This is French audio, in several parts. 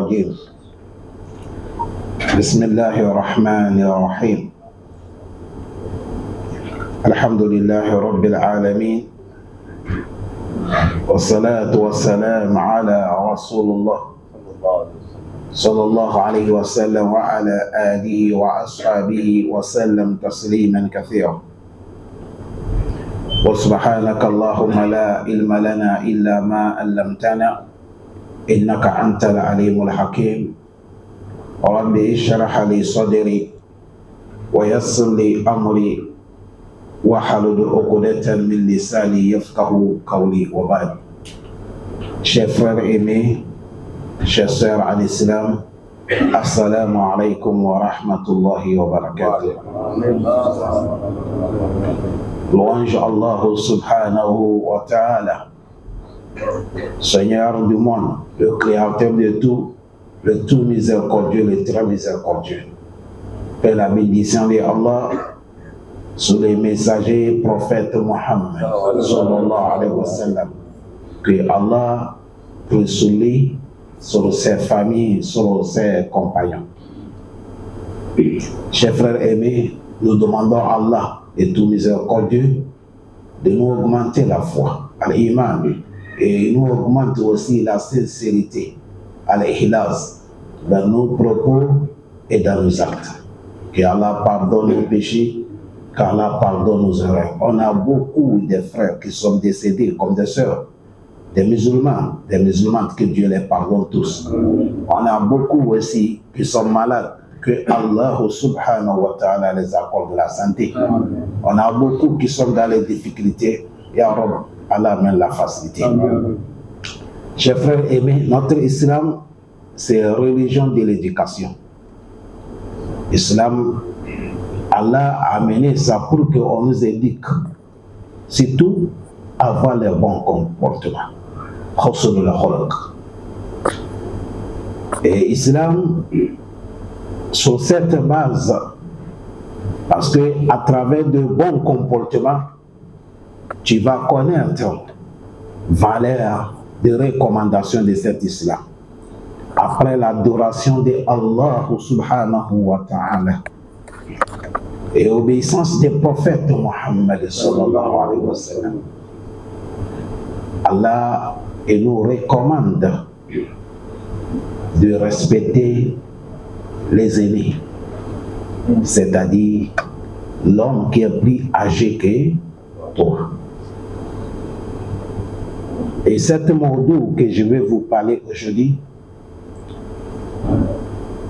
الرجيم بسم الله الرحمن الرحيم الحمد لله رب العالمين والصلاة والسلام على رسول الله صلى الله عليه وسلم وعلى آله وأصحابه وسلم تسليما كثيرا وسبحانك اللهم لا علم لنا إلا ما علمتنا إنك أنت العليم الحكيم رب اشرح لي صدري ويسر لي أمري واحلل عقدة من لساني يفقه قولي وبعد. Chers frères aimés, chers sœurs en islam, assalamu alaikum wa rahmatullahi wa barakatuh. Louange Allah subhanahu wa ta'ala, Seigneur du monde, le créateur de tout, le tout miséricordieux, le très miséricordieux. Que la bénédiction de Allah sur les messagers prophètes Mohammed sallallahu alayhi wa sallam, que Allah prie sur lui, sur ses familles, sur ses compagnons. Chers frères aimés, nous demandons à Allah, et tout miséricordieux, de nous augmenter la foi, al-iman, et nous augmenter aussi la sincérité, al-ikhlas, dans nos propos et dans nos actes. Que Allah pardonne nos péchés, qu'Allah pardonne nos erreurs. On a beaucoup de frères qui sont décédés, comme des sœurs, des musulmans, que Dieu les pardonne tous. On a beaucoup aussi qui sont malades, que Allah subhanahu wa ta'ala les accorde la santé. On a beaucoup qui sont dans les difficultés, et Allah amène la facilité. Chers frères aimés, notre islam, c'est la religion de l'éducation. Islam, Allah a amené ça pour qu'on nous éduque, surtout avoir les bons comportements. Et Islam, sur cette base, parce que à travers de bons comportements, tu vas connaître valeur de recommandation de cet Islam. Après l'adoration de Allah subhanahu wa ta'ala et obéissance des prophètes Mohammed sallallahu alayhi wa sallam, Allah nous recommande de respecter les aînés, c'est-à-dire l'homme qui est plus âgé que toi. Et cette mot que je vais vous parler aujourd'hui,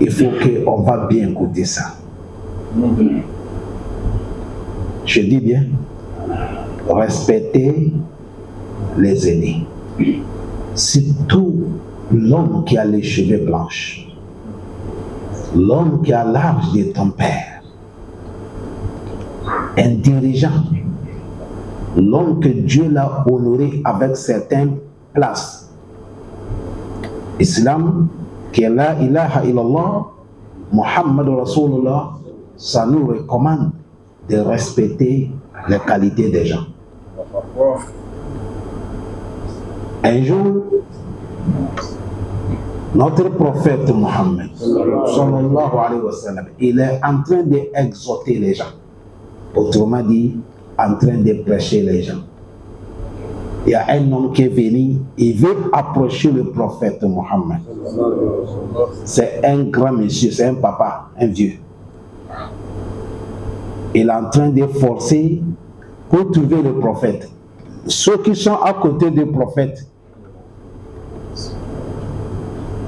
il faut qu'on va bien écouter ça. Je dis bien, respecter les aînés. Surtout l'homme qui a les cheveux blancs, l'homme qui a l'âge de ton père, un dirigeant, l'homme que Dieu l'a honoré avec certaines places. Islam, qui est la ilaha illallah, Muhammad Rasulullah, ça nous recommande de respecter les qualités des gens. Un jour, notre prophète Mohammed, sallallahu alayhi wa sallam, il est en train d'exhorter les gens. Autrement dit, en train de prêcher les gens. Il y a un homme qui est venu, il veut approcher le prophète Mohammed. C'est un grand monsieur, c'est un papa, un vieux. Il est en train de forcer pour trouver le prophète. Ceux qui sont à côté du prophète,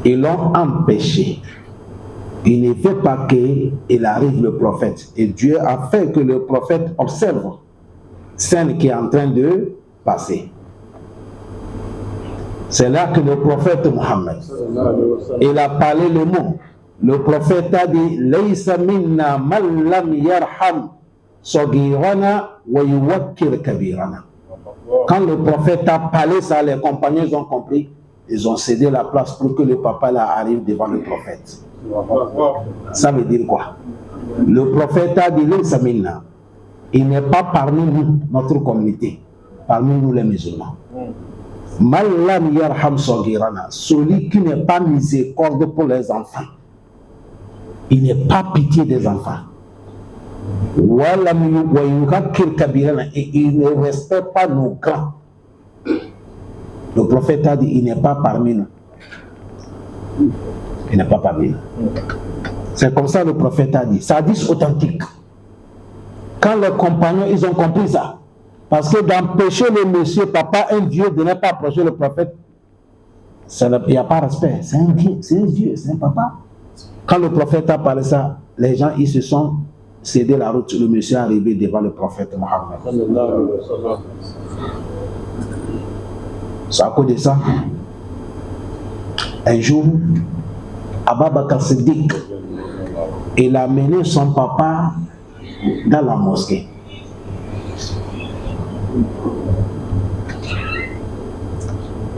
ils l'ont empêché. Il ne veut pas qu'il arrive le prophète. Et Dieu a fait que le prophète observe celle qui est en train de passer. C'est là que le prophète Mohammed, il a parlé le mot. Le prophète a dit Laysa minna man lam yarham sagirana wa yuwakkir kabirana. Quand le prophète a parlé, ça, les compagnons ont compris. Ils ont cédé la place pour que le papa là arrive devant le prophète. Ça veut dire quoi? Le prophète a dit Laysa minna. Il n'est pas parmi nous, notre communauté, parmi nous les musulmans. Malam yarham sagirana, celui qui n'est pas miséricorde pour les enfants. Il n'est pas pitié des enfants. Et il ne respecte pas nos grands. Le prophète a dit, il n'est pas parmi nous. Il n'est pas parmi nous. C'est comme ça le prophète a dit. Ça dit authentique. Quand les compagnons, ils ont compris ça. Parce que d'empêcher le monsieur, papa, un vieux, de ne pas approcher le prophète, il n'y a pas de respect. C'est un vieux, c'est un papa. Quand le prophète a parlé ça, les gens, ils se sont cédé la route. Le monsieur est arrivé devant le prophète Mohammed. C'est à cause de ça. Un jour, Abu Bakr Siddiq, il a mené son papa dans la mosquée.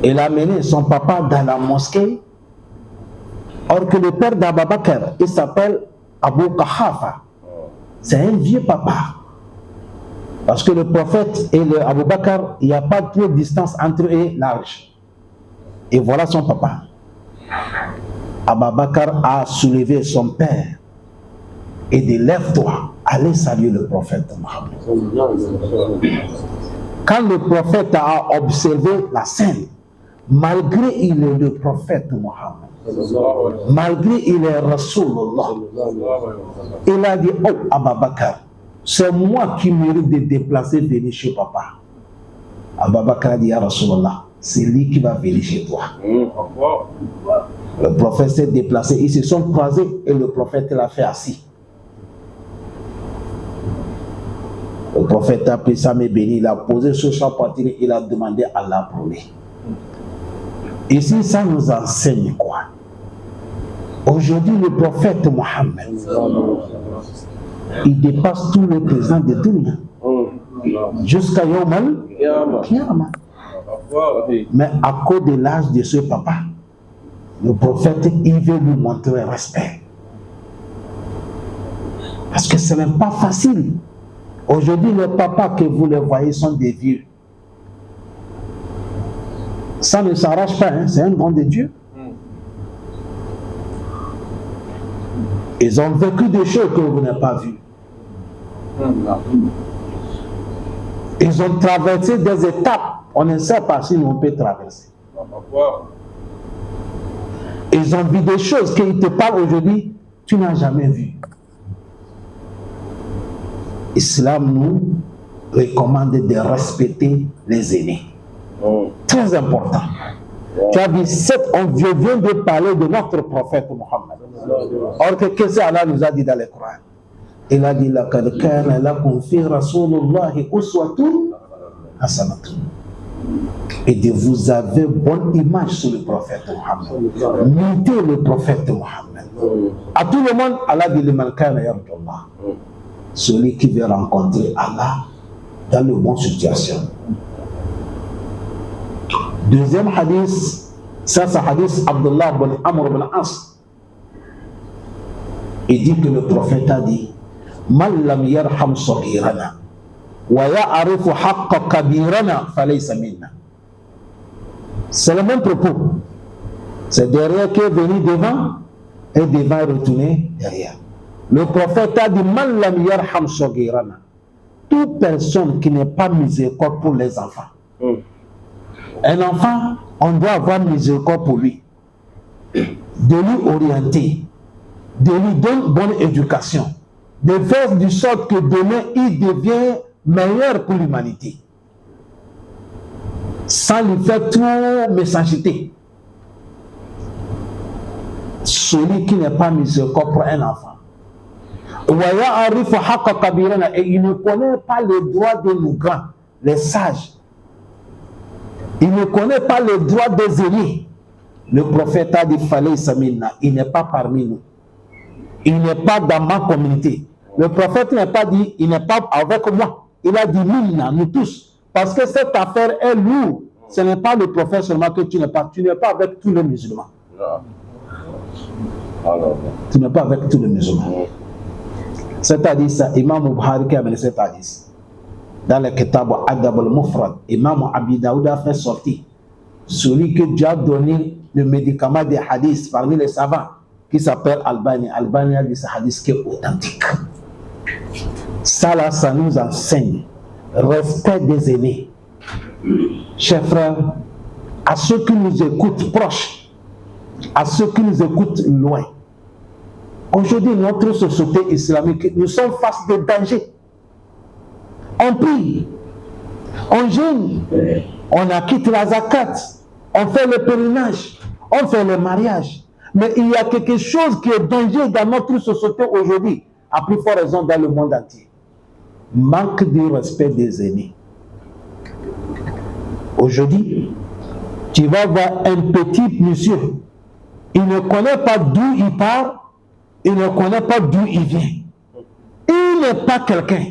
Il a mené son papa dans la mosquée. Or que le père d'Abu Bakr, il s'appelle Abu Qahafa. C'est un vieux papa. Parce que le prophète et le Abu Bakr, il n'y a pas de distance entre eux et large. Et voilà son papa. Abu Bakr a soulevé son père et dit, lève-toi, allez saluer le prophète Mohammed. Quand le prophète a observé la scène, malgré il est le prophète Mohammed, malgré il est Rasulullah, il a dit, oh Abu Bakr, c'est moi qui mérite de déplacer venir chez papa. Abu Bakr a dit, ya Rasulullah, c'est lui qui va venir chez toi. Le prophète s'est déplacé, ils se sont croisés et le prophète l'a fait assis. Le prophète a pris sa main bénie, il a posé sur sa poitrine, il a demandé à Allah pour lui. Ici, ça nous enseigne quoi? Aujourd'hui, le prophète Mohammed, il dépasse tous les présents de dunya jusqu'à Yawm al-Qiyamah. Mais à cause de l'âge de ce papa, le prophète, il veut lui montrer respect. Parce que ce n'est pas facile. Aujourd'hui, les papas que vous les voyez sont des vieux. Ça ne s'arrache pas, hein? C'est un don de Dieu. Ils ont vécu des choses que vous n'avez pas vues. Ils ont traversé des étapes. On ne sait pas si on peut traverser. Ils ont vu des choses qu'ils te parlent aujourd'hui, tu n'as jamais vu. L'islam nous recommande de respecter les aînés. Très important. Tu as vu, on vient de parler de notre prophète Mohammed. Or, qu'est-ce qu'Allah nous a dit dans le Coran? Il a dit, لَقَدْ كَانَ لَكُمْ فِي رَسُولِ اللَّهِ أُسْوَةٌ حَسَنَةٌ. Et de vous avez bonne image sur le prophète Mohammed. Montez le prophète Mohammed. À tout le monde, Allah dit, لِمَنْ كَانَ يَرْجُ اللَّهِ. Celui qui veut rencontrer Allah dans de bonnes situations. Deuxième hadith, ça c'est hadith Abdullah bin Amr bin As. Il dit que le prophète a dit, Man lam yarham saghirana wa ya'rifu haqqa kabirana falaysa minna. C'est le même propos. C'est derrière qui est venu devant et devant retourner derrière. Le prophète a dit, Man lam yarham saghirana. Toute personne qui n'est pas miséricorde pour les enfants. Un enfant, on doit avoir miséricorde pour lui, de lui orienter, de lui donner une bonne éducation, de faire de sorte que demain il devient meilleur pour l'humanité, sans lui faire trop méchanceté. Celui qui n'est pas miséricorde pour un enfant, et il ne connaît pas les droits de nos grands, les sages. Il ne connaît pas les droits des aînés. Le prophète a dit, il n'est pas parmi nous. Il n'est pas dans ma communauté. Le prophète n'a pas dit, il n'est pas avec moi. Il a dit, nous tous. Parce que cette affaire est lourde. Ce n'est pas le prophète seulement que tu n'es pas. Tu n'es pas avec tous les musulmans. Tu n'es pas avec tous les musulmans. C'est-à-dire ça, Imam Bukhari qui a amené cet hadith. Dans le kitab Adab al-Mufrad, Imam Abi Daoud a fait sortir celui que Dieu a donné le médicament des hadiths parmi les savants, qui s'appelle Albani. Albani a dit ce hadith qui est authentique. Ça là, ça nous enseigne respect des aînés. Chers frères, à ceux qui nous écoutent proches, à ceux qui nous écoutent loin, aujourd'hui, notre société islamique, nous sommes face de dangers. On prie, on jeûne, on acquitte la zakat, on fait le pèlerinage, on fait le mariage. Mais il y a quelque chose qui est dangereux dans notre société aujourd'hui, à plus forte raison dans le monde entier. Manque de respect des aînés. Aujourd'hui, tu vas voir un petit monsieur, il ne connaît pas d'où il part, il ne connaît pas d'où il vient. Il n'est pas quelqu'un.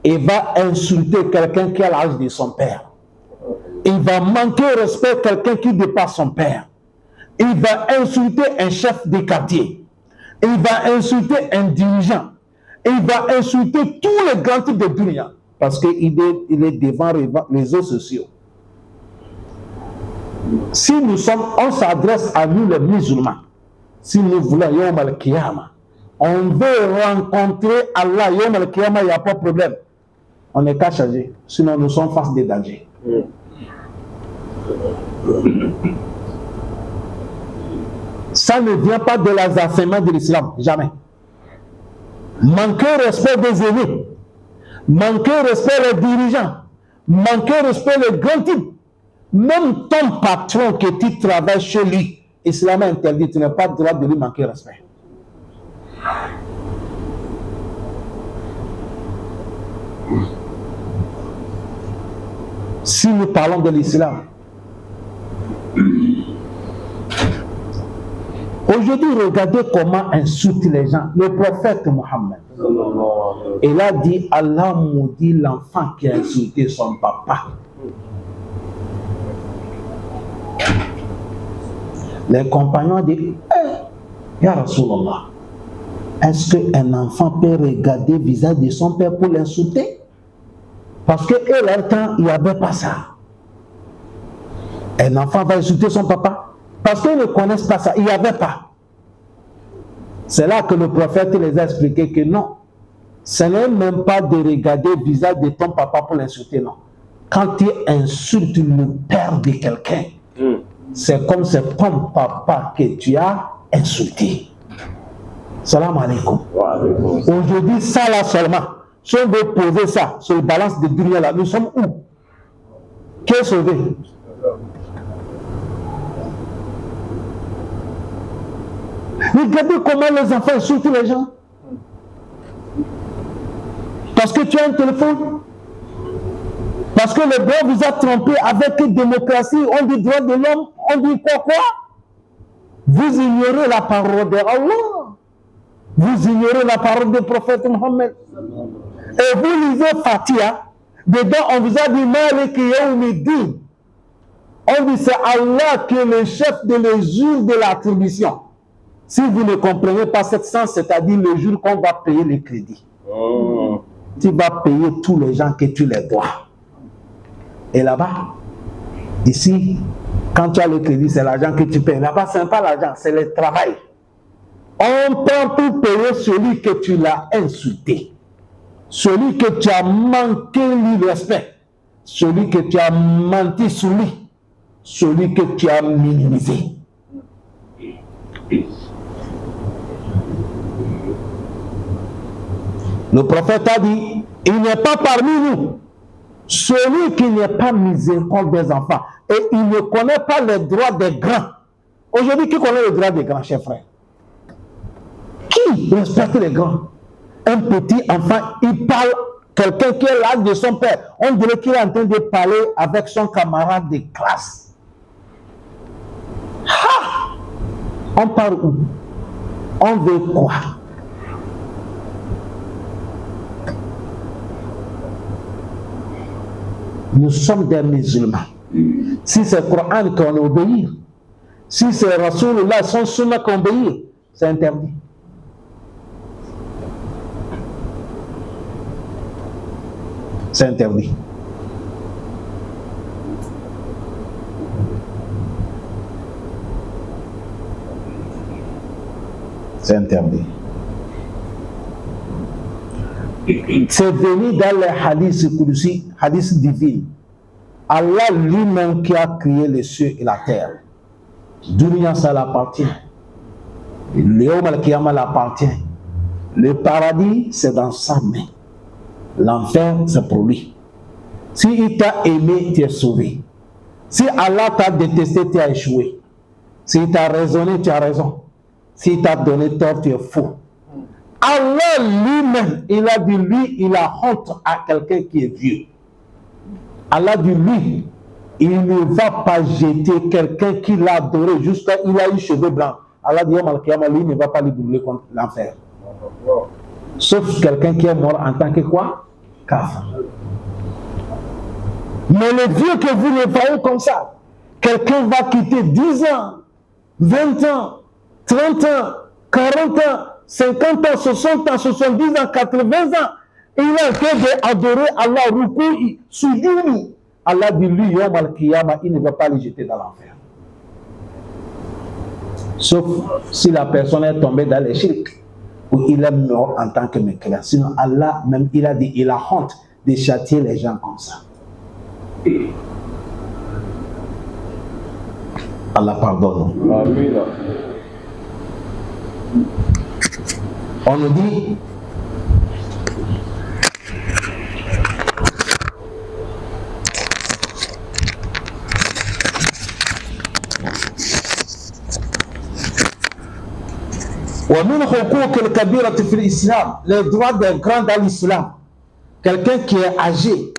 Il va insulter quelqu'un qui a l'âge de son père. Il va manquer respect à quelqu'un qui dépasse son père. Il va insulter un chef de quartier. Il va insulter un dirigeant. Il va insulter tous les grands types de dunya. Parce qu'il est devant les réseaux sociaux. Si nous sommes, on s'adresse à nous les musulmans. Si nous voulons Yom al-Qiyamah, on veut rencontrer Allah Yom al-Qiyamah, il n'y a pas de problème. On n'est qu'à changer. Sinon, nous sommes face des dangers. Ça ne vient pas de les enseignements de l'islam. Jamais. Manquer respect des aînés, manquer respect des dirigeants, manquer respect des grands types. Même ton patron que tu travailles chez lui, l'islam interdit, tu n'as pas le droit de lui manquer respect. Si nous parlons de l'islam, aujourd'hui, regardez comment insulte les gens. Le prophète Mohammed, il a dit, Allah maudit l'enfant qui a insulté son papa. Les compagnons disent, Ya Rasulallah, est-ce qu'un enfant peut regarder le visage de son père pour l'insulter? Parce que eux, leur temps, il n'y avait pas ça. Un enfant va insulter son papa parce qu'ils ne connaissent pas ça. Il n'y avait pas. C'est là que le prophète les a expliqué que non. Ce n'est même pas de regarder le visage de ton papa pour l'insulter, non. Quand tu insultes le père de quelqu'un, c'est comme c'est ton papa que tu as insulté. Salam alaikum. Aujourd'hui, ça là seulement. Si on veut poser ça sur le balance de dunya là, nous sommes où? Qui est sauvé? Regardez comment les enfants insultent les gens. Parce que tu as un téléphone. Parce que le droit vous a trompé avec une démocratie, on dit droit de l'homme, on dit quoi? Vous ignorez la parole d'Allah. Vous ignorez la parole du prophète Mohammed. Et vous lisez Fatiha, dedans on vous a dit Maliki Yawmiddin. On dit c'est Allah qui est le chef de le jour de l'attribution. Si vous ne comprenez pas cette sens, c'est-à-dire le jour qu'on va payer les crédits. Tu vas payer tous les gens que tu les dois. Et là-bas, ici, quand tu as le crédit, c'est l'argent que tu payes. Là-bas, ce n'est pas l'argent, c'est le travail. On prend pour payer celui que tu l'as insulté. Celui que tu as manqué le respect. Celui que tu as menti sur lui. Celui que tu as minimisé. Le prophète a dit, il n'est pas parmi nous celui qui n'est pas miséricorde des enfants. Et il ne connaît pas les droits des grands. Aujourd'hui, qui connaît les droits des grands, chers frères? Qui respecte les grands? Un petit enfant, il parle, quelqu'un qui est l'âge de son père. On dirait qu'il est en train de parler avec son camarade de classe. Ha! On parle où? On veut quoi? Nous sommes des musulmans. Si c'est le Coran qu'on obéit, si c'est Rasulullah, son sunna qu'on obéit, c'est interdit. C'est interdit. C'est interdit. C'est venu dans les hadiths divins. Allah lui-même qui a créé les cieux et la terre. Dunya, ça l'appartient. Le Yawm al-Qiyamah l'appartient. Le paradis, c'est dans sa main. L'enfer, c'est pour lui. Si il t'a aimé, tu es sauvé. Si Allah t'a détesté, tu as échoué. Si t'a raisonné, tu as raison. Si t'a donné tort, tu es faux. Allah lui-même, il a dit, lui, il a honte à quelqu'un qui est vieux. Allah dit, lui, il ne va pas jeter quelqu'un qui l'a adoré jusqu'à il a eu cheveux blancs. Allah dit, lui ne va pas lui brûler contre l'enfer. Sauf quelqu'un qui est mort en tant que quoi? Kafir. Mais le vieux que vous le voyez comme ça, quelqu'un va quitter 10 ans, 20 ans, 30 ans, 40 ans, 50 ans, 60 ans, 70 ans, 80 ans. Il a fait d'adorer Allah, Rukou, Sujoud. Allah dit lui, Yawm al-Qiyamah, il ne va pas le jeter dans l'enfer. Sauf si la personne est tombée dans les shirk, ou il est mort en tant que mécréant. Sinon, Allah, même, il a dit, il a honte de châtier les gens comme ça. Allah pardonne. Amen. On nous dit les droits des grands dans l'islam. Quelqu'un qui est âgé.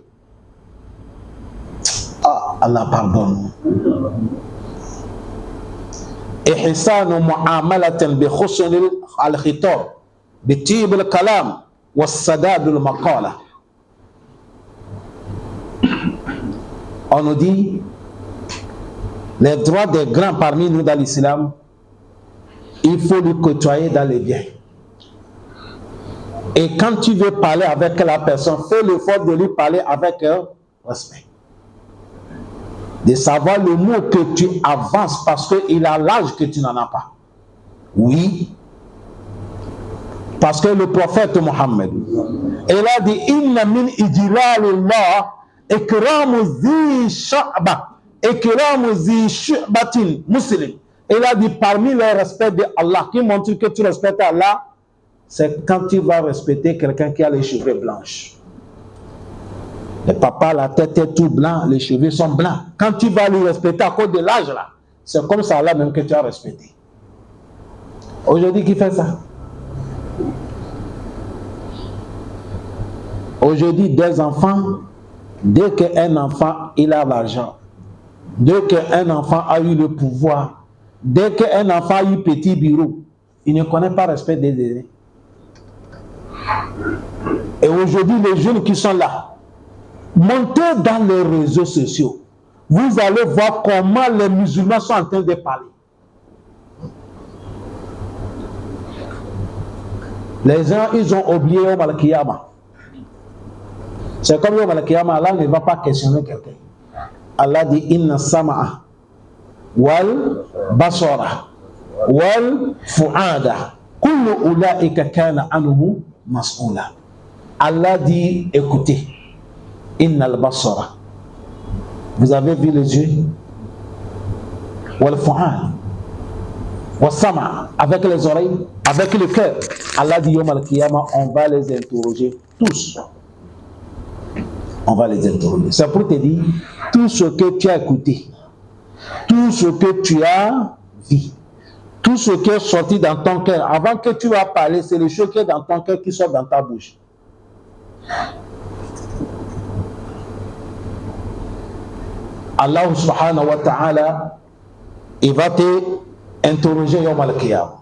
Ah, Allah pardonne. إحسان معاملة بحسن الخطاب بطيب الكلام والسداد المقالة. On nous dit les droits des grands parmi nous dans l'islam, il faut les côtoyer dans les biens. Et quand tu veux parler avec la personne, fais l'effort de lui parler avec respect. De savoir le mot que tu avances parce qu'il a l'âge que tu n'en as pas. Oui. Parce que le prophète Mohammed, il a dit Inna min ijlalillah ikramu zi sha'ba ikramu zi shu'batin muslim. Il a dit parmi les respects de Allah qui montre que tu respectes Allah, c'est quand tu vas respecter quelqu'un qui a les cheveux blancs. Le papa, la tête est tout blanc, les cheveux sont blancs. Quand tu vas lui respecter à cause de l'âge là, c'est comme ça là même que tu as respecté. Aujourd'hui, qui fait ça? Aujourd'hui, des enfants, dès qu'un enfant il a l'argent, dès qu'un enfant a eu le pouvoir, dès qu'un enfant a eu petit bureau, il ne connaît pas le respect des aînés. Et aujourd'hui, les jeunes qui sont là, montez dans les réseaux sociaux. Vous allez voir comment les musulmans sont en train de parler. Les gens, ils ont oublié Yawm al-Qiyamah. C'est comme Yawm al-Qiyamah, Allah ne va pas questionner quelqu'un. Allah dit Inna sama'a wal basara wal fu'ada kullu ulaika kana anhu mas'ula. Allah dit écoutez, Innal basara. Vous avez vu les yeux? Wal fu'ad. Wal sama. Avec les oreilles, avec le cœur. Allah dit Yawm al-Qiyamah, on va les interroger tous. On va les interroger. C'est pour te dire, tout ce que tu as écouté, tout ce que tu as vu, tout ce qui est sorti dans ton cœur, avant que tu vas parler, c'est le choses qui est dans ton cœur qui sort dans ta bouche. Allah subhanahu wa ta'ala, il va te interroger Yawm al-Qiyamah.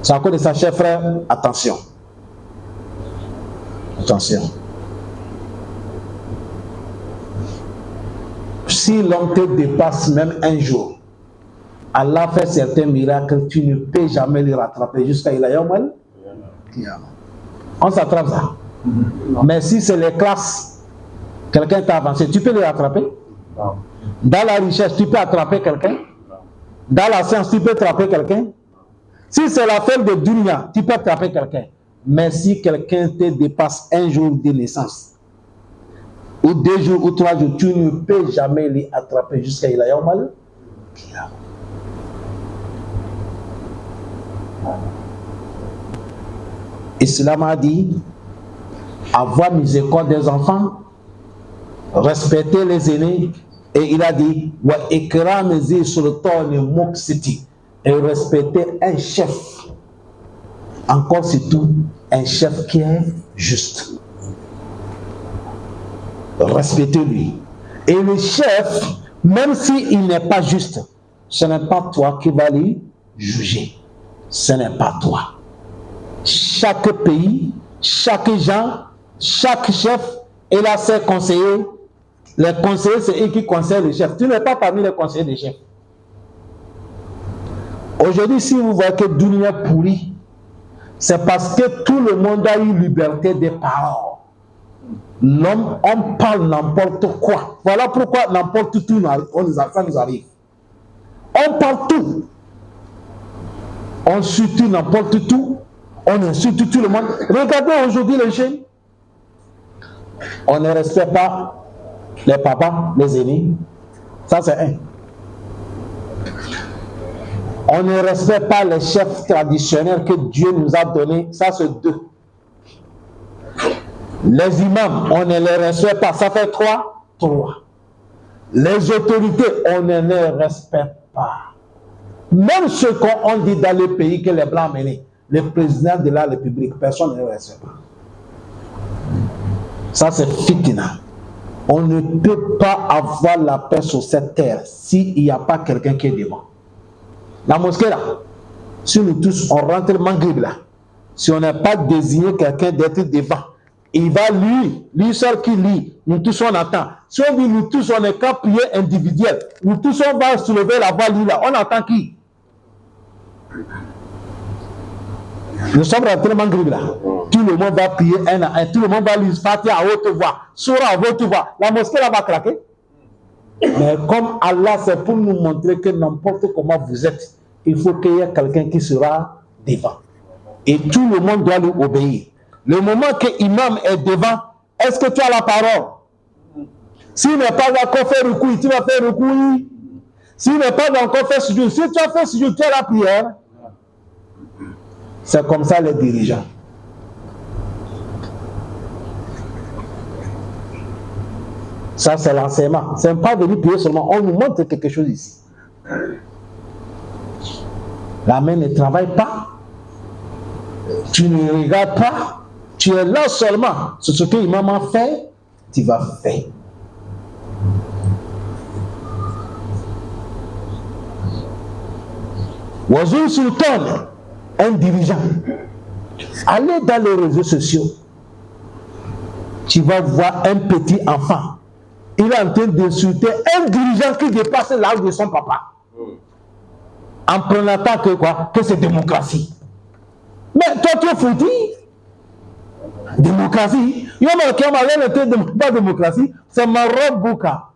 C'est à cause de ça, chers frères, attention. Attention. Si l'homme te dépasse même un jour, Allah fait certains miracles, tu ne peux jamais les rattraper jusqu'à Yawm al-Qiyamah. On s'attrape ça. Mais si c'est les classes, quelqu'un t'a avancé, tu peux les rattraper? Non. Dans la richesse, tu peux attraper quelqu'un? Dans la science, tu peux attraper quelqu'un? Si c'est l'affaire de dunya, tu peux attraper quelqu'un. Mais si quelqu'un te dépasse un jour de naissance, ou 2 jours ou 3 jours, tu ne peux jamais l'attraper jusqu'à il a mal. Islam a dit avoir miséricorde des enfants, respecter les aînés, et il a dit wa ikram zi sultan muqsiti, et respecter un chef, encore surtout un chef qui est juste. Respectez-lui. Et le chef, même s'il n'est pas juste, ce n'est pas toi qui vas lui juger. Ce n'est pas toi. Chaque pays, chaque gens, chaque chef, il a ses conseillers. Les conseillers, c'est eux qui conseillent le chef. Tu n'es pas parmi les conseillers des chefs. Aujourd'hui, si vous voyez que Dunia pourrit, c'est parce que tout le monde a eu liberté de parole. L'homme, on parle n'importe quoi. Voilà pourquoi n'importe tout, ça nous arrive. On parle tout. On insulte n'importe tout. On insulte tout le monde. Regardez aujourd'hui les jeunes. On ne respecte pas les papas, les aînés. Ça, c'est un. On ne respecte pas les chefs traditionnels que Dieu nous a donnés. Ça, c'est 2. Les imams, on ne les respecte pas. Ça fait 3. Les autorités, on ne les respecte pas. Même ce qu'on dit dans le pays que les Blancs menaient, le président de la République, personne ne le respecte pas. Ça, c'est fitna. On ne peut pas avoir la paix sur cette terre s'il n'y a pas quelqu'un qui est devant. La mosquée là, si nous tous, on rentre le Maghrib là, si on n'a pas désigné quelqu'un d'être devant, il va lui seul qui lit, nous tous on attend. Si on dit nous tous on est qu'à prier individuel, nous tous on va soulever la voix lui là, on attend qui? Nous sommes rentrés le Maghrib là, tout le monde va prier un à un, tout le monde va lui partir à haute voix, surah à haute voix, la mosquée là va craquer. Mais comme Allah c'est pour nous montrer que n'importe comment vous êtes, il faut qu'il y ait quelqu'un qui sera devant. Et tout le monde doit lui obéir. Le moment que l'imam est devant, est-ce que tu as la parole? S'il n'est pas encore fait recours, tu vas faire recours. S'il n'est pas encore fait sujoud, si tu as fait sujoud, tu as la prière. C'est comme ça les dirigeants. Ça, c'est l'enseignement. Ce n'est pas venir prier seulement. On nous montre quelque chose ici. La main ne travaille pas. Tu ne regardes pas. Tu es là seulement. C'est ce que l'imam a fait, tu vas faire. Wazir Sultan, un dirigeant. Allez dans les réseaux sociaux. Tu vas voir un petit enfant. Il est en train d'insulter un dirigeant qui dépasse l'âge de son papa. En prenant que quoi? Que c'est démocratie. Mais toi, tu es foutu. Démocratie. Il y a pas démocratie. C'est Marabouka.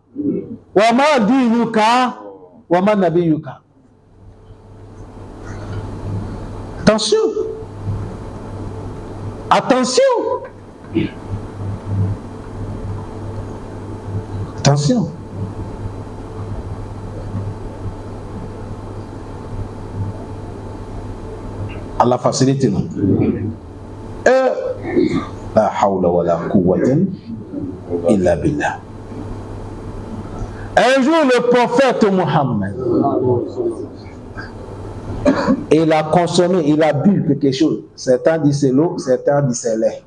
Wama diyuka. Wama nabiyuka. Attention. Attention. Attention. Allah facilite nous. La hawla wa la quwwata illa billah. Un jour, le prophète Mohammed, il a consommé, il a bu quelque chose. Certains disent c'est l'eau, certains disent c'est lait.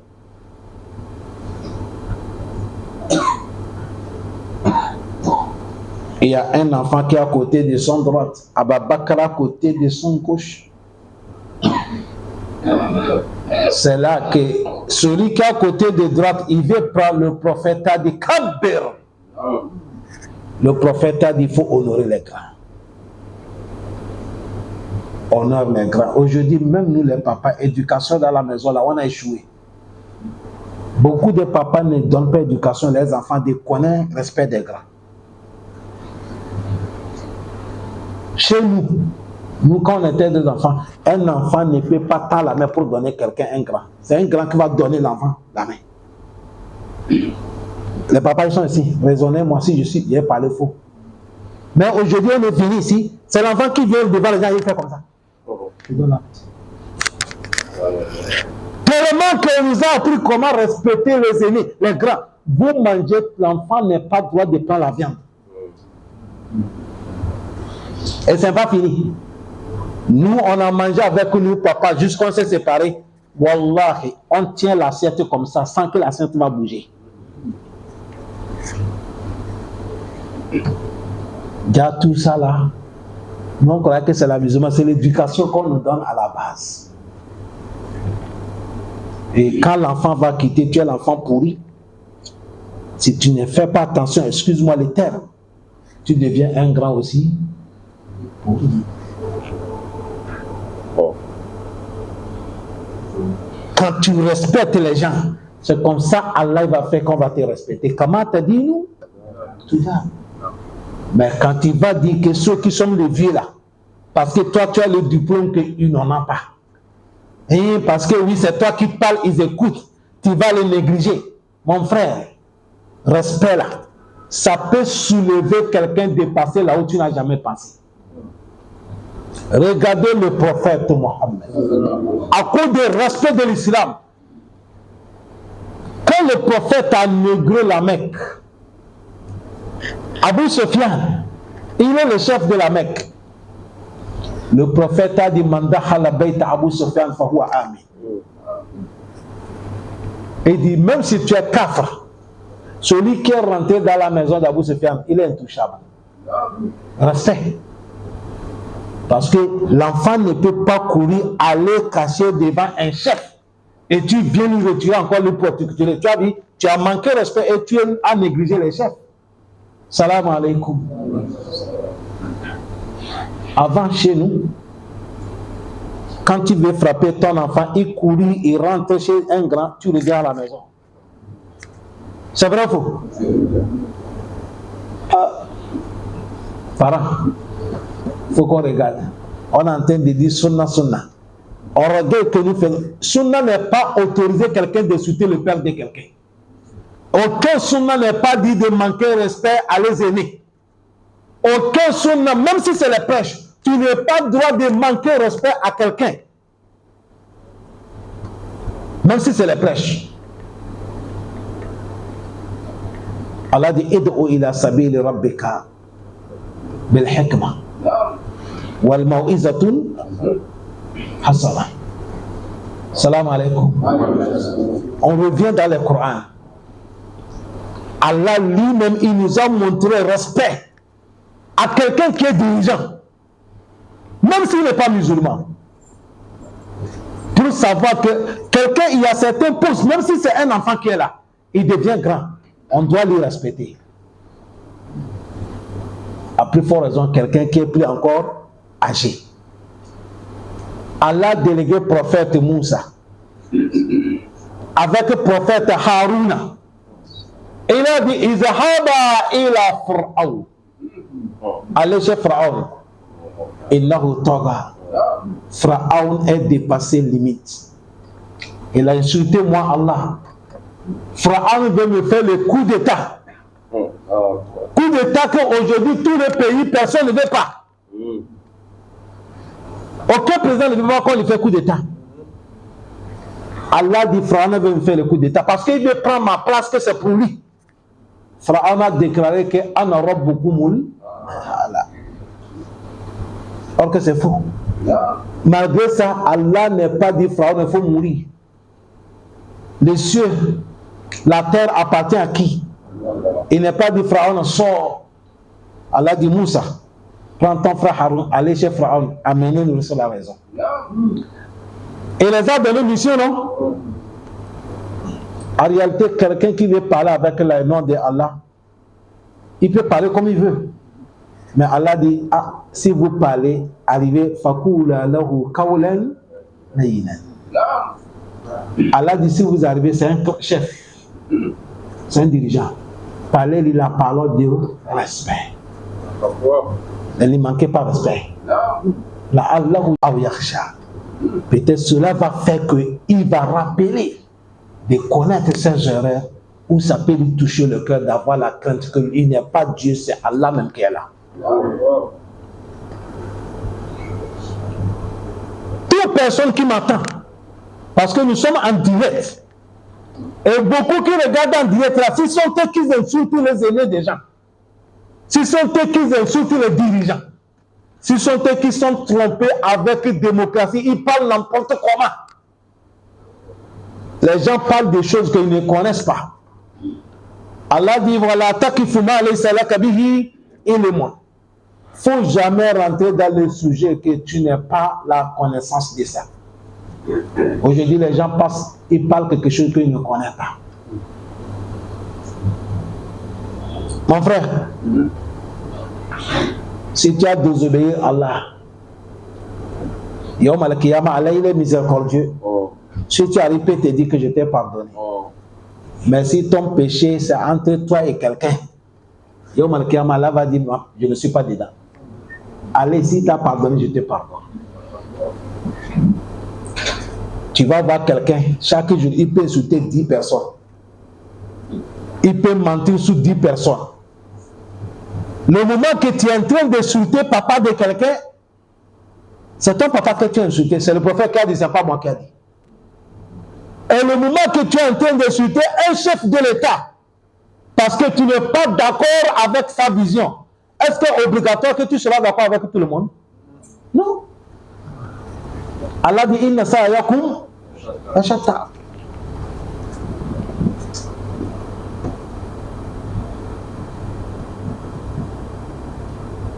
Il y a un enfant qui est à côté de son droite, Abu Bakr à côté de son gauche. C'est là que celui qui est à côté de droite, il veut prendre le prophète a dit Kabir. Le prophète a dit il faut honorer les grands. Honore les grands. Aujourd'hui, même nous les papas, éducation dans la maison, là, on a échoué. Beaucoup de papas ne donnent pas éducation, les enfants déconnent respect des grands. Chez nous, Nous, quand on était des enfants, un enfant ne peut pas tendre la main pour donner quelqu'un un grand. C'est un grand qui va donner l'enfant la main. Les papas, ils sont ici. Raisonnez-moi si je vais parler faux. Mais aujourd'hui, on est venu ici. C'est l'enfant qui vient devant les gens, il fait comme ça. Il donne la main. Tellement qu'on nous a appris comment respecter les aînés, les grands. Vous mangez, l'enfant n'a pas le droit de prendre la viande. Et c'est pas fini. Nous, on a mangé avec nous, papa, jusqu'à qu'on s'est séparés. Wallahi, on tient l'assiette comme ça, sans que l'assiette va bouger. Déjà tout ça là, nous on croit que c'est l'amusement, c'est l'éducation qu'on nous donne à la base. Et quand l'enfant va quitter, tu es l'enfant pourri. Si tu ne fais pas attention, excuse-moi les termes, tu deviens un grand aussi pourri. Quand tu respectes les gens, c'est comme ça Allah va faire qu'on va te respecter. Comment t'as dit nous? Tout ça. Mais quand il va dire que ceux qui sont les vieux là, parce que toi tu as le diplôme qu'ils n'en ont pas, et parce que oui c'est toi qui parles, ils écoutent, tu vas les négliger. Mon frère, respect là, ça peut soulever quelqu'un dépasser là où tu n'as jamais pensé. Regardez le prophète Mohammed. À cause du respect de l'islam, quand le prophète a négré la Mecque, Abu Sufyan, il est le chef de la Mecque. Le prophète a demandé à la bête à Abu Sufyan, fahoua amin. Il dit, même si tu es kafir, celui qui est rentré dans la maison d'Abu Sufyan, il est intouchable. Respect. Parce que l'enfant ne peut pas courir, aller cacher devant un chef. Et tu viens lui retirer encore le protecteur. Tu as dit, tu as manqué respect et tu as négligé les chefs. Salam alaikum. Avant chez nous, quand tu veux frapper ton enfant, il courit, il rentre chez un grand, tu le dis à la maison. C'est vrai ou faux? Parents, il faut qu'on regarde. On est en train de dire sunna, sunna. On regarde que nous faisons. Sunna n'est pas autorisé quelqu'un de soutenir le père de quelqu'un. Aucun sunna n'est pas dit de manquer respect à les aînés. Aucun sunna, même si c'est les prêches, tu n'as pas le droit de manquer respect à quelqu'un. Même si c'est les prêches. Allah dit id'u ila sabili rabbika bil hikma wal mau'izatun hasana. Salam alaikum. On revient dans le Coran. Allah lui-même, il nous a montré respect à quelqu'un qui est dirigeant, même s'il n'est pas musulman. Pour savoir que quelqu'un, il y a certains postes, même si c'est un enfant qui est là, il devient grand. On doit lui respecter. À plus forte raison, quelqu'un qui est plus encore âgé. Allah a délégué prophète Moussa avec le prophète Haruna. Il a dit Izahaba ila Fir'aun. Allez chez Pharaon. Innahu tagha. Pharaon est dépassé limite. Il a insulté moi Allah. Pharaon veut me faire le coup d'état. Coup d'état qu'aujourd'hui tous les pays, personne ne veut pas. Aucun président ne veut pas qu'on lui fait coup d'état. Allah dit Pharaon veut me faire le coup d'état parce qu'il veut prendre ma place, que c'est pour lui. Pharaon a déclaré que Ana Rabbukumul A'la. Or que c'est faux. Malgré ça, Allah n'est pas dit Pharaon, il faut mourir. Les cieux, la terre appartient à qui? Il n'est pas dit Pharaon sort. Allah dit Moussa, prends ton frère Haroun, allez chez Pharaon, amenez-nous sur la raison. Et les a donné mission, non? En réalité, quelqu'un qui veut parler avec le nom de Allah, il peut parler comme il veut. Mais Allah dit, ah, si vous parlez, arrivez, fakula lahu kawlan layyinan. Allah dit, si vous arrivez, c'est un chef, c'est un dirigeant. Parlez-lui la parole de respect. Ne lui manquez pas respect. la'allahu aw yakhsha. Peut-être cela va faire qu'il va rappeler de connaître ses erreurs, ou ça peut lui toucher le cœur d'avoir la crainte qu'il n'est pas Dieu, c'est Allah même qui est là. Toute personne qui m'attend, parce que nous sommes en direct, et beaucoup qui regardent en direct là, si sont eux qui insultent les aînés des gens, si sont eux qui insultent les dirigeants, si sont eux qui sont trompés avec démocratie, ils parlent n'importe comment. Les gens parlent des choses qu'ils ne connaissent pas. Allah dit voilà, takifuma alaysa laka bihi ilmun. Faut jamais rentrer dans le sujet que tu n'as pas la connaissance de ça. Aujourd'hui, les gens passent, ils parlent quelque chose qu'ils ne connaissent pas. Mon frère, si tu as désobéi à Allah, Yawm al-Qiyamah, Allah il est miséricordieux. Si tu arrives, il te dit que je t'ai pardonné. Mais si ton péché c'est entre toi et quelqu'un, Yawm al-Qiyamah, Allah va dire je ne suis pas dedans. Allez, si tu as pardonné, je te pardonne. Tu vas voir quelqu'un, chaque jour, il peut insulter 10 personnes. Il peut mentir sur 10 personnes. Le moment que tu es en train d'insulter papa de quelqu'un, c'est ton papa que tu as insulté. C'est le prophète qui a dit, c'est pas moi qui a dit. Et le moment que tu es en train d'insulter un chef de l'État, parce que tu n'es pas d'accord avec sa vision, est-ce que c'est obligatoire que tu seras d'accord avec tout le monde? Non. Allah dit, inna sa'yakum shatta.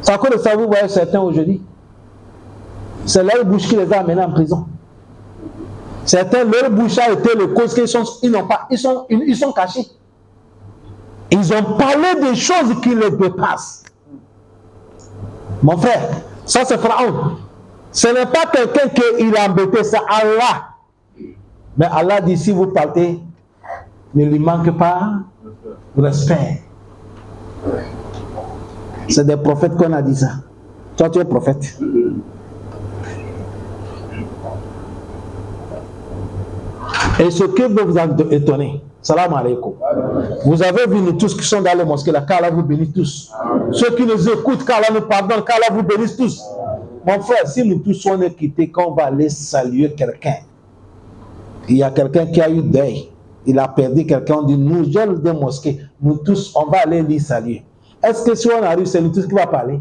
C'est à cause de ça, vous voyez certains aujourd'hui. C'est leur bouche qui les a amenés en prison. Certains, leur bouche a été le cause qu'ils sont cachés. Ils ont parlé des choses qui les dépassent. Mon frère, ça c'est Pharaon. Ce n'est pas quelqu'un qui a embêté, c'est Allah. Mais Allah dit, si vous partez, ne lui manque pas respect. C'est des prophètes qu'on a dit ça. Toi, tu es prophète. Et ce qui peut vous étonner, salam alaikum. Vous avez vu nous tous qui sont dans les mosquées là, qu'Allah vous bénisse tous. Ceux qui nous écoutent, qu'Allah nous pardonne, qu'Allah vous bénisse tous. Mon frère, si nous tous sommes quittés, quand on va aller saluer quelqu'un, il y a quelqu'un qui a eu deuil, il a perdu quelqu'un, on dit nous, jeunes des mosquées, nous tous, on va aller lui saluer. Est-ce que si on arrive, c'est nous tous qui va parler?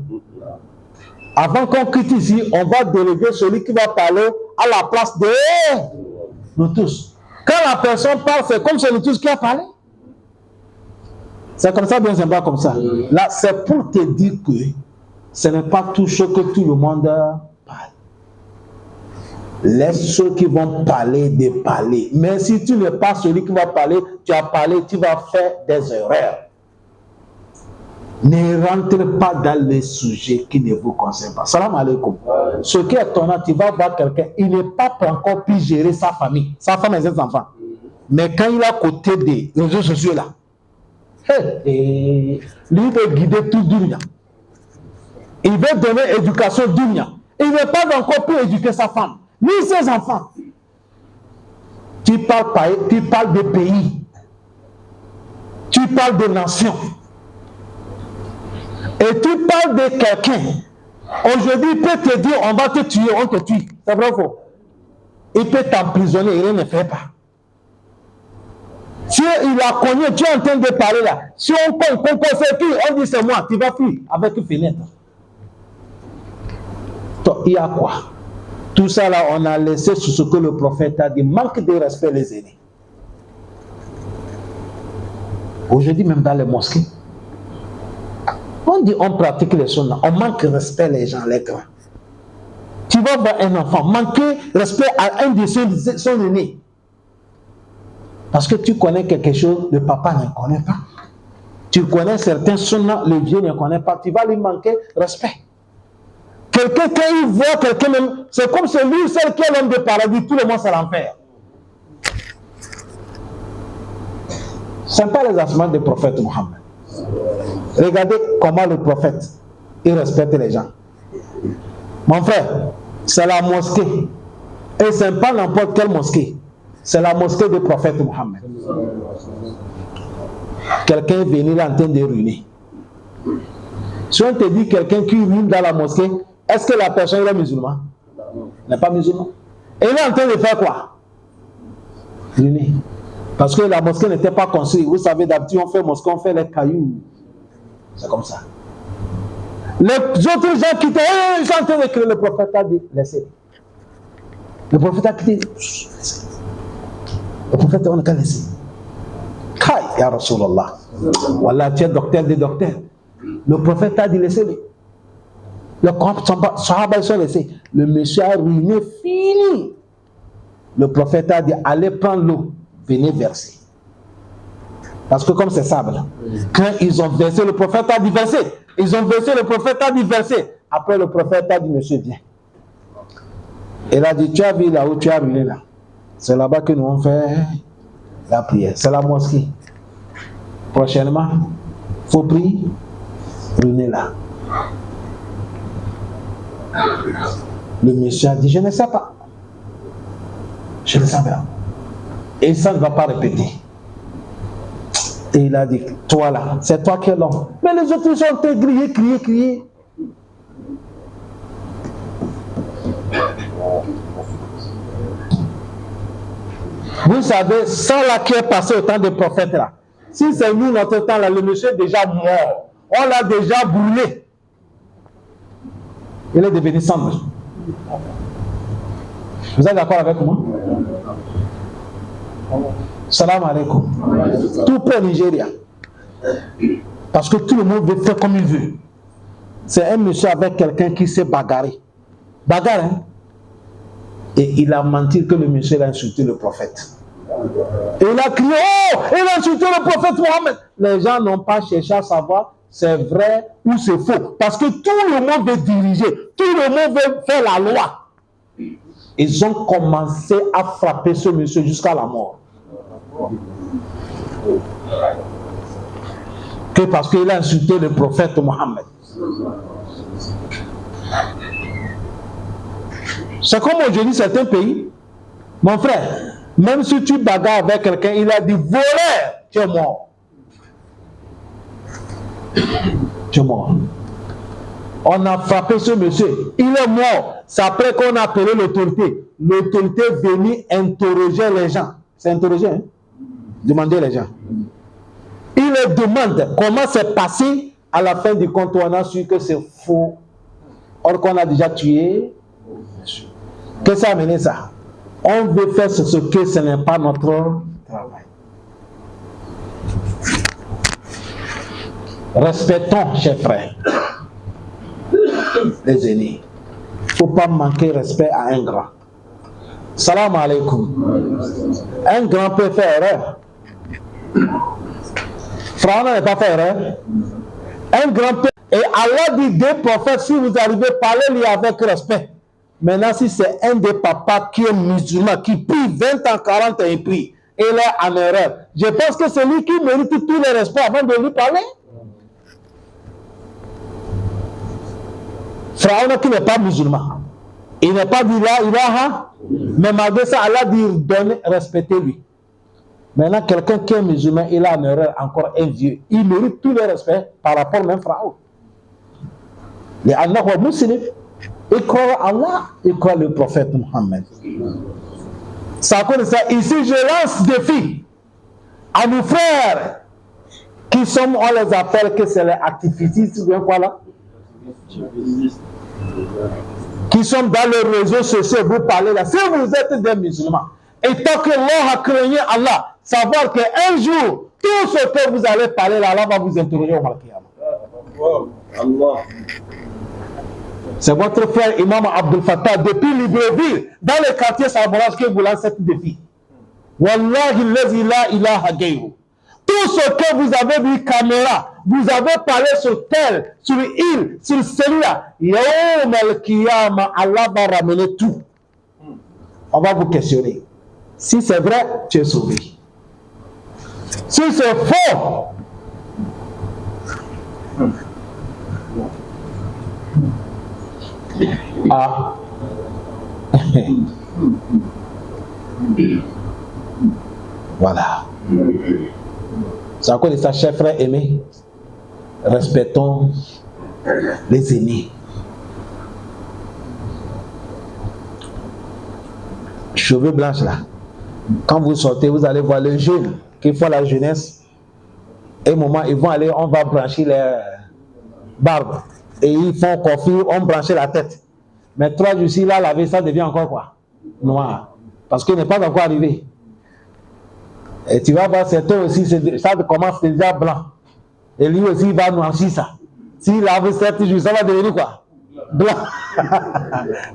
Avant qu'on quitte ici, on va déléguer celui qui va parler à la place de nous tous. Quand la personne parle, c'est comme c'est nous tous qui a parlé. C'est comme ça, bien, c'est pas comme ça. Là, c'est pour te dire que ce n'est pas tout ce que tout le monde parle. Laisse ceux qui vont parler de parler. Mais si tu n'es pas celui qui va parler, tu as parlé, tu vas faire des erreurs. Ne rentre pas dans les sujets qui ne vous concernent pas. Salam alaikum. Ce qui est étonnant, tu vas voir quelqu'un, il n'est pas encore pu gérer sa famille, sa femme et ses enfants. Mais quand il est à côté des réseaux sociaux là, lui veut guider tout dunya. Il veut donner éducation dunya. Il n'est pas encore pu éduquer sa femme, ni ses enfants. Tu parles de pays, tu parles de nations. Et tu parles de quelqu'un. Aujourd'hui, il peut te dire, on va te tuer, on te tue. C'est vrai ou faux? Il peut t'emprisonner, il ne fait pas. Si il a connu, tu es en train de parler là. Si on fait qui, on dit c'est moi, tu vas fuir avec une fenêtre. Donc, il y a quoi? Tout ça là, on a laissé sur ce que le prophète a dit. Manque de respect les aînés. Aujourd'hui, même dans les mosquées, on dit on pratique les sunnas, on manque de respect les gens, les grands. Tu vas voir un enfant manquer respect à un de son aîné. Parce que tu connais quelque chose, le papa ne connaît pas. Tu connais certains sunnas, le vieux ne connaît pas. Tu vas lui manquer respect. Quelqu'un, quand il voit quelqu'un même, c'est comme celui seul qui est l'homme de paradis, tout le monde c'est l'enfer. Ce n'est pas les enseignements du prophète Mohammed. Regardez comment le prophète, il respecte les gens. Mon frère, c'est la mosquée. Et ce n'est pas n'importe quelle mosquée. C'est la mosquée du prophète Mohammed. Quelqu'un est venu là en train de ruiner. Si on te dit quelqu'un qui ruine dans la mosquée, est-ce que la personne est musulman? Il n'est pas musulman. Et il est en train de faire quoi? Ruiner. Parce que la mosquée n'était pas construite. Vous savez, d'habitude, on fait mosquée, on fait les cailloux. C'est comme ça. Les autres gens qui étaient, ils sont en train de créer, le prophète a dit, laissez. Le prophète a quitté. Le prophèt, on a qu'à laisser. Kai, ya Rasulallah. Voilà, tu es docteur des docteurs. Le prophète a dit, laissez-le. Le sahaba, ils sont laissés. Le monsieur a ruiné, fini. Le prophète a dit, allez prendre l'eau, venez verser. Parce que comme c'est sable, quand ils ont versé, le prophète a dit verser. Ils ont versé, le prophète a dit verser. Après, le prophète a dit, monsieur, viens. Il a dit, tu as vu là où tu as ruiné là. C'est là-bas que nous on fait la prière. C'est la mosquée. Prochainement, il faut prier, ruiner là. Le monsieur a dit, je ne sais pas. Je ne sais pas. Et ça ne va pas répéter. Et il a dit, toi là, c'est toi qui es l'homme. Mais les autres sont criés, crier. Vous savez, sans la qui est passé au temps des prophètes là, si c'est nous notre temps là, le monsieur est déjà mort. On l'a déjà brûlé. Il est devenu cendre. Vous êtes d'accord avec moi? Salam alaikum. Tout près au Nigeria. Parce que tout le monde veut faire comme il veut. C'est un monsieur avec quelqu'un qui s'est bagarré. Bagarre, hein? Et il a menti que le monsieur a insulté le prophète. Et il a crié, oh, il a insulté le prophète Mohammed. Les gens n'ont pas cherché à savoir c'est vrai ou c'est faux. Parce que tout le monde veut diriger. Tout le monde veut faire la loi. Ils ont commencé à frapper ce monsieur jusqu'à la mort. Que parce qu'il a insulté le prophète Mohammed. C'est comme aujourd'hui certains pays. Mon frère, même si tu bagarres avec quelqu'un, il a dit voleur, tu es mort. Tu es mort. On a frappé ce monsieur, il est mort. C'est après qu'on a appelé l'autorité. L'autorité est venue interroger les gens. C'est interroger, hein? Demander les gens. Il les demande comment c'est passé. À la fin du compte, on a su que c'est faux. Or qu'on a déjà tué. Qu'est-ce que ça a amené ça? On veut faire ce que ce n'est pas notre travail. Respectons, chers frères, les aînés. Il ne faut pas manquer respect à un grand. Salam alaikum. Un grand peut faire erreur. Pharaon n'a pas fait erreur. Un grand peut. Et Allah dit des prophètes, si vous arrivez, parlez-lui avec respect. Maintenant, si c'est un des papas qui est musulman, qui prie 20 ans, 40 ans, il prie, et il est en erreur, je pense que c'est lui qui mérite tous les respects avant de lui parler. Pharaon qui n'est pas musulman, il n'est pas dit là, ilaha, mais malgré ça, Allah dit donnez, respectez-lui. Maintenant, quelqu'un qui est musulman, il a en erreur, encore un vieux, il mérite tous les respects par rapport même Pharaon. Les Allah wa musulmans. Il croit Allah, il croit le prophète Mohammed. Ça cause ça. Ici, je lance défi à nos frères qui sont, on les appelle que c'est les activistes, ou bien quoi là? Qui sont dans les réseaux sociaux, vous parlez là. Si vous êtes des musulmans, et tant que Allah a créé Allah, savoir qu'un jour, tout ce que vous allez parler là, Allah va vous interroger au Malkiyama. Allah. C'est votre frère Imam Abdel Fattah depuis Libreville, dans le quartier Saborage, que vous lancez ce défi. Wallahi lazi la ilaha gayru. Tout ce que vous avez vu caméra, vous avez parlé sur tel, sur il, sur celui-là, Yawm al-Qiyama, Allah va ramener tout. On va vous questionner. Si c'est vrai, tu es sauvé. Si c'est faux, Voilà. C'est à cause de ça, chers frères aimés, respectons les aînés. Cheveux blancs là. Quand vous sortez, vous allez voir les jeunes qui font la jeunesse. Et au moment, ils vont aller, on va brancher les barbes. Et ils font coiffure, on branche la tête. Mais 3 jours ici, là, laver, ça devient encore quoi? Noir. Parce qu'il n'est pas encore arrivé. Et tu vas voir, certains aussi, ça commence déjà blanc. Et lui aussi, il va noircir ça. S'il lave 7 jours, ça va devenir quoi? Blanc.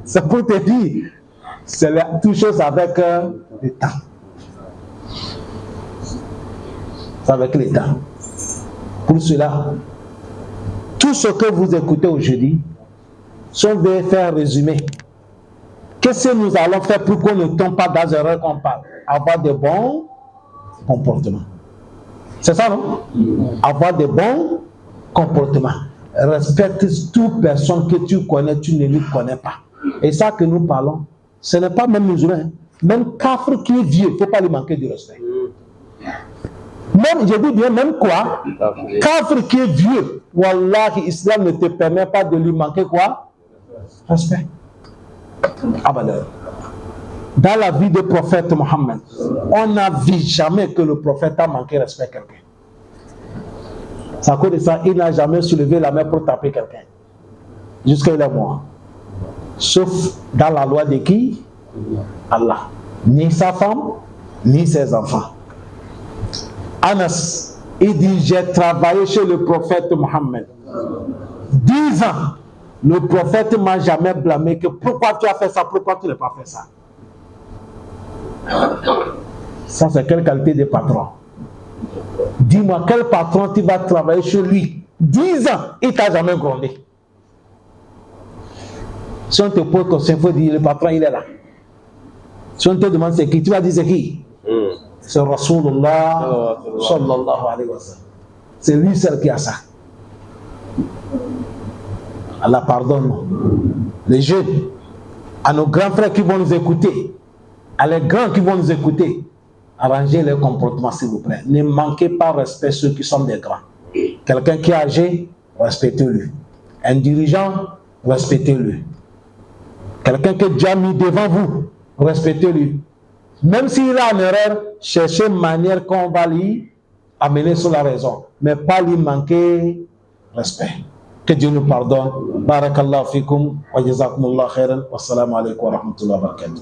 C'est pour te dire. C'est toute chose avec le temps. C'est avec le temps. Pour cela, tout ce que vous écoutez aujourd'hui, si on veut faire un résumé, qu'est-ce que nous allons faire pour qu'on ne tombe pas dans l'erreur qu'on parle? Avoir de bons comportements. C'est ça, non? Avoir de bons comportements. Respecte toute personne que tu connais, tu ne lui connais pas. Et ça que nous parlons, ce n'est pas même musulman. Même kafir qui est vieux, il ne faut pas lui manquer de respect. Même, je dis bien, même quoi? Kafir qui est vieux, Wallahi, l'islam ne te permet pas de lui manquer quoi? Respect. Dans la vie du prophète Mohammed, on n'a vu jamais que le prophète a manqué respect à quelqu'un. C'est à cause de ça, il n'a jamais soulevé la main pour taper quelqu'un. Jusqu'à il est mort. Sauf dans la loi de qui? Allah. Ni sa femme, ni ses enfants. Anas, il dit, j'ai travaillé chez le prophète Mohammed 10 ans. Le prophète ne m'a jamais blâmé que pourquoi tu as fait ça, pourquoi tu n'as pas fait ça. Ça, c'est quelle qualité de patron? Dis-moi, quel patron tu vas travailler chez lui 10 ans, il ne t'a jamais grondé. Si on te pose question, il faut dire le patron, il est là. Si on te demande c'est qui, tu vas dire c'est qui? C'est Rasulullah sallallahu alayhi wa sallam. C'est lui seul qui a ça. Allah pardonne les jeunes, à nos grands frères qui vont nous écouter, à les grands qui vont nous écouter, arrangez les comportements s'il vous plaît. Ne manquez pas respect ceux qui sont des grands. Quelqu'un qui est âgé, respectez-le. Un dirigeant, respectez-le. Quelqu'un qui est déjà mis devant vous, respectez-le. Même s'il a une erreur, cherchez une manière qu'on va lui amener sur la raison, mais pas lui manquer respect. Que Dieu nous pardonne. Barakallahu fikum wa jazakumullah khairan. Wassalamu alaikum wa rahmatullahi wa barakatuh.